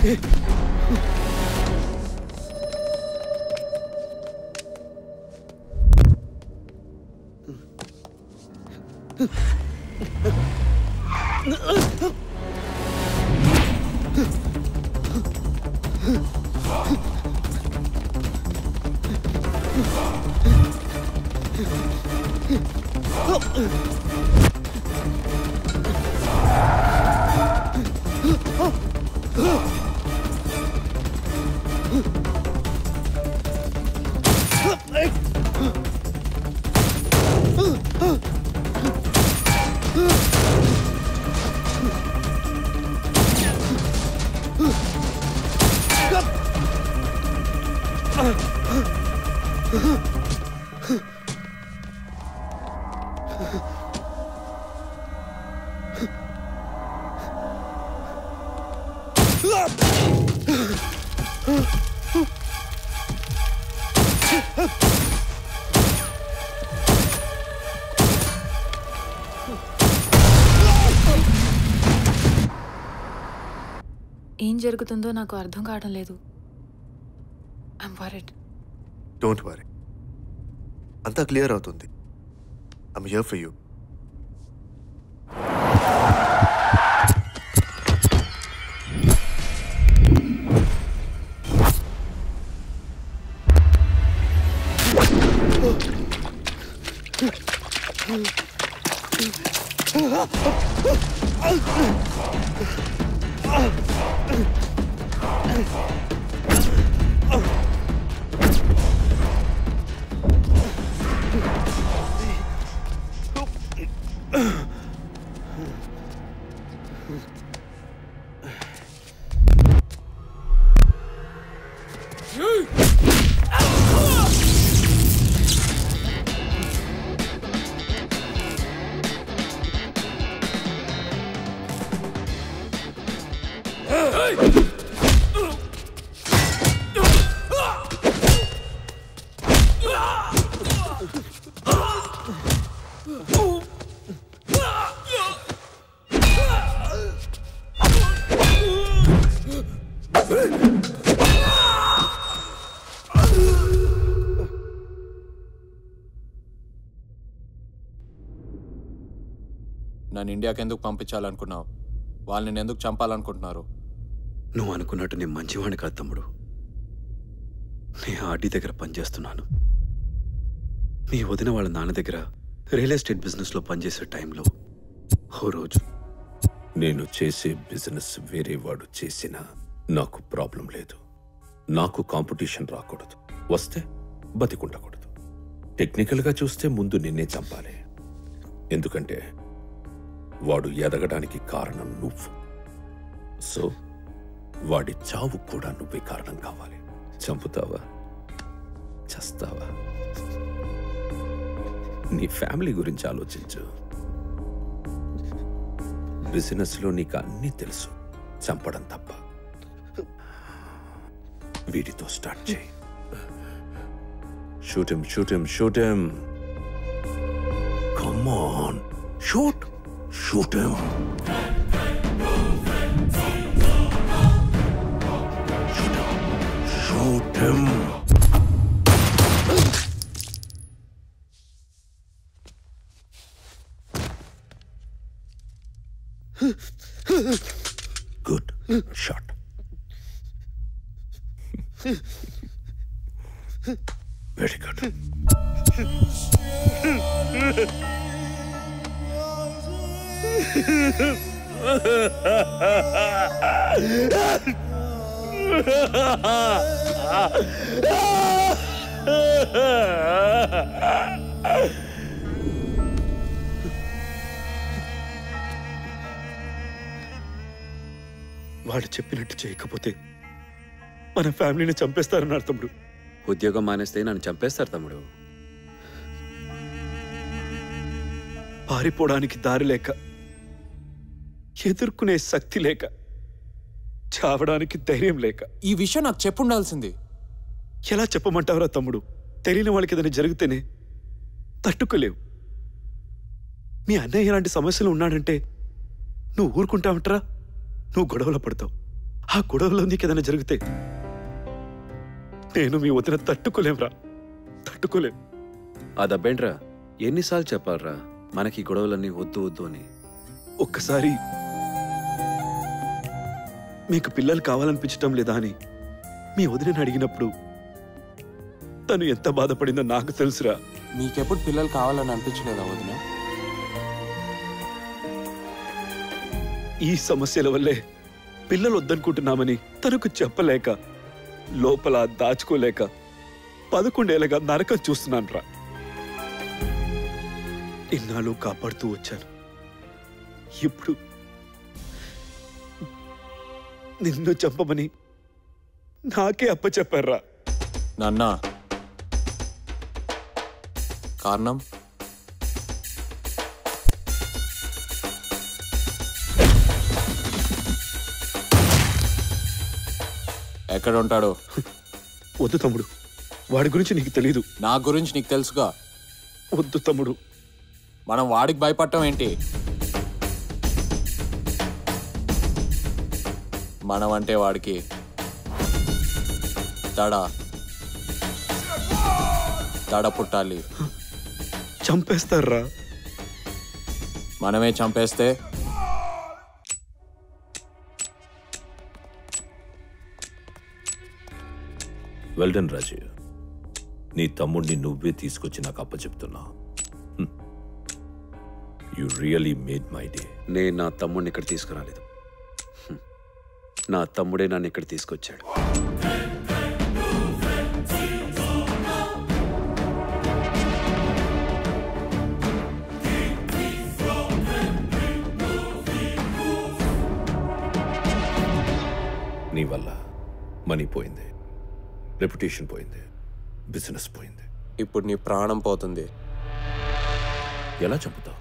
ఏం జరుగుతుందో నాకు అర్థం కావడం లేదు. I'm worried. డోంట్ వరీ, అంతా క్లియర్ అవుతుంది. I'm here for you. నన్ను ఇండియాకి ఎందుకు పంపించాలనుకున్నావు? వాళ్ళని ఎందుకు చంపాలనుకుంటున్నారు? నువ్వు అనుకున్నట్టు నేను మంచివాడిని కాదు తమ్ముడు. నేను ఆర్డీ దగ్గర పనిచేస్తున్నాను. నీ వదిన వాళ్ళ నాన్న దగ్గర రియల్ ఎస్టేట్ బిజినెస్లో పనిచేసే టైంలో ఓ రోజు నేను చేసే బిజినెస్ వేరే వాడు చేసినా నాకు ప్రాబ్లం లేదు. నాకు కాంపిటీషన్ రాకూడదు, వస్తే బతికుండకూడదు. టెక్నికల్గా చూస్తే ముందు నిన్నే చంపాలి. ఎందుకంటే వాడు ఎదగడానికి కారణం నువ్వు. సో వాడి చావు కూడా నువ్వే కారణం కావాలి. చంపుతావా? చస్తావా? నీ ఫ్యామిలీ గురించి ఆలోచించు. బిజినెస్లో నీకు అన్నీ తెలుసు, చంపడం తప్ప. వీడితో స్టార్ట్ చేయి. Shoot him, shoot him, shoot him. Come on, shoot. Shoot him. Shoot him. Good shot. Very good. వాడు చెప్పినట్టు చేయకపోతే మన ఫ్యామిలీని చంపేస్తారన్నారు తమ్ముడు. ఉద్యోగం మానేస్తే నన్ను చంపేస్తారు తమ్ముడు. పారిపోవడానికి దారి లేక, ఎదుర్కొనే శక్తి లేక, చావడానికి ధైర్యం లేక. ఈ విషయం నాకు చెప్పుండాల్సింది. ఎలా చెప్పమంటావురా తమ్ముడు? తెలియని వాళ్ళకి ఏదైనా జరిగితేనే తట్టుకోలేవు. మీ అన్నయ్య ఇలాంటి సమస్యలు ఉన్నాడంటే నువ్వు ఊరుకుంటావంటరా? నువ్వు గొడవలు పడతావు. ఆ గొడవలో నీకేదైనా జరిగితే నేను మీ వదిన తట్టుకోలేంరా, తట్టుకోలేం. ఆ దబ్బేంట్రా, ఎన్నిసార్లు చెప్పాలరా మనకి ఈ గొడవలన్నీ వద్దు వద్దు అని. ఒక్కసారి మీకు పిల్లలు కావాలనిపించటం లేదా అని మీ వదినని అడిగినప్పుడు తను ఎంత బాధపడిందో నాకు తెలుసురా. మీకెప్పుడు పిల్లలు కావాలని అనిపించలేదా వదిన? ఈ సమస్యల వల్లే పిల్లలు వద్దనుకుంటున్నామని తనకు చెప్పలేక, లోపల దాచుకోలేక 11 ఏళ్ళగా నరకం చూస్తున్నాను రా. ఇన్నాళ్ళు కాపాడుతూ వచ్చాను. ఇప్పుడు నిన్ను చంపమని నాకే అప్పచెప్పారా. నాన్న, కారణం? ఎక్కడ ఉంటాడో? వద్దు తమ్ముడు, వాడి గురించి నీకు తెలీదు. నా గురించి నీకు తెలుసుగా. వద్దు తమ్ముడు. మనం వాడికి భయపడటం ఏంటి? మనం అంటే వాడికి తడ పుట్టాలి. చంపేస్తారా? మనమే చంపేస్తే వెల్డన్ రాజు, నీ తమ్ముడిని నువ్వే తీసుకొచ్చి నాకు అప్పచెప్తున్నా. You really made my day. నేను నా తమ్ముడిని ఇక్కడ తీసుకురాలేదు. నా తమ్ముడే నన్ను ఇక్కడ తీసుకొచ్చాడు. నీ వల్ల మనీ పోయింది, రెప్యుటేషన్ పోయింది, బిజినెస్ పోయింది. ఇప్పుడు నీ ప్రాణం పోతుంది. ఎలా చంపుతావు?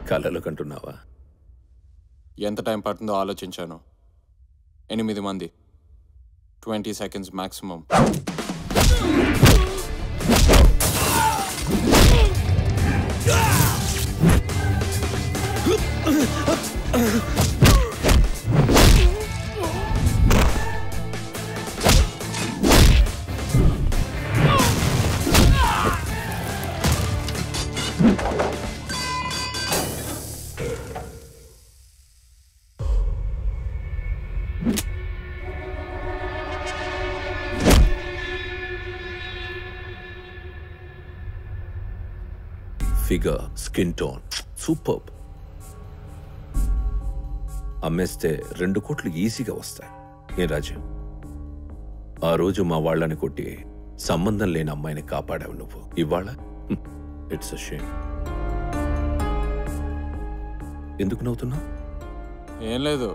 కలలు కంటున్నావా? ఎంత టైం పడుతుందో ఆలోచించాను. 8 మంది, 20 seconds maximum. Figure, skin tone super. అమ్మేస్తే 2 కోట్లు ఈజీగా వస్తాయి. ఏ రాజు, ఆ రోజు మా వాళ్ళని కొట్టి సంబంధం లేని అమ్మాయిని కాపాడావు నువ్వు. ఇవాళ ఇట్స్ అ షేమ్. ఎందుకు నవ్వుతున్నావు? ఏం లేదు,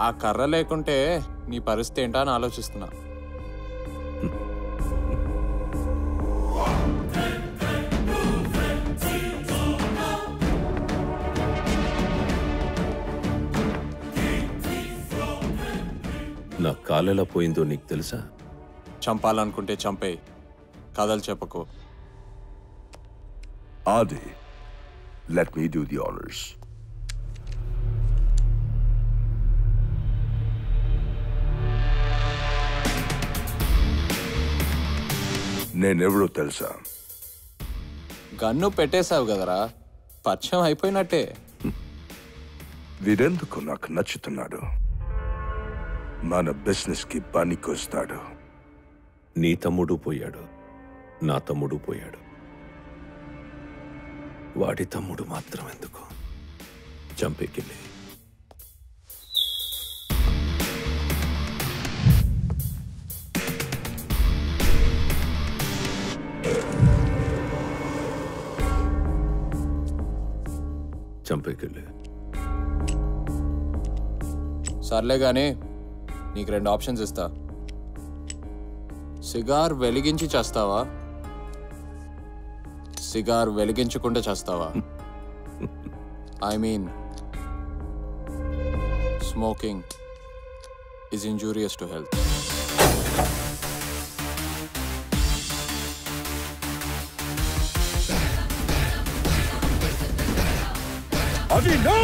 ఆ కర్ర లేకుంటే నీ పరిస్థితి ఏంటా అని ఆలోచిస్తున్నా. నా కాలెలా పోయిందో నీకు తెలుసా? చంపాలనుకుంటే చంపేయి, కథలు చెప్పకు. Adi, let me do the honors. నేనెవరో తెలుసా? గన్ను పెట్టేశావు కదరా, పరిచయం అయిపోయినట్టే. వీరెందుకు నాకు నచ్చుతున్నాడు? మన బిజినెస్ కి పనికొస్తాడు. నీ తమ్ముడు పోయాడు, నా తమ్ముడు పోయాడు. వాడి తమ్ముడు మాత్రం ఎందుకు? చంపేకెళ్ళి చంపేకెళ్ళి. సర్లే గానీ నీకు 2 ఆప్షన్స్ ఇస్తా. సిగార్ వెలిగించి చేస్తావా, సిగార్ వెలిగించకుండా చేస్తావా? I mean smoking is injurious to health. Avi, no!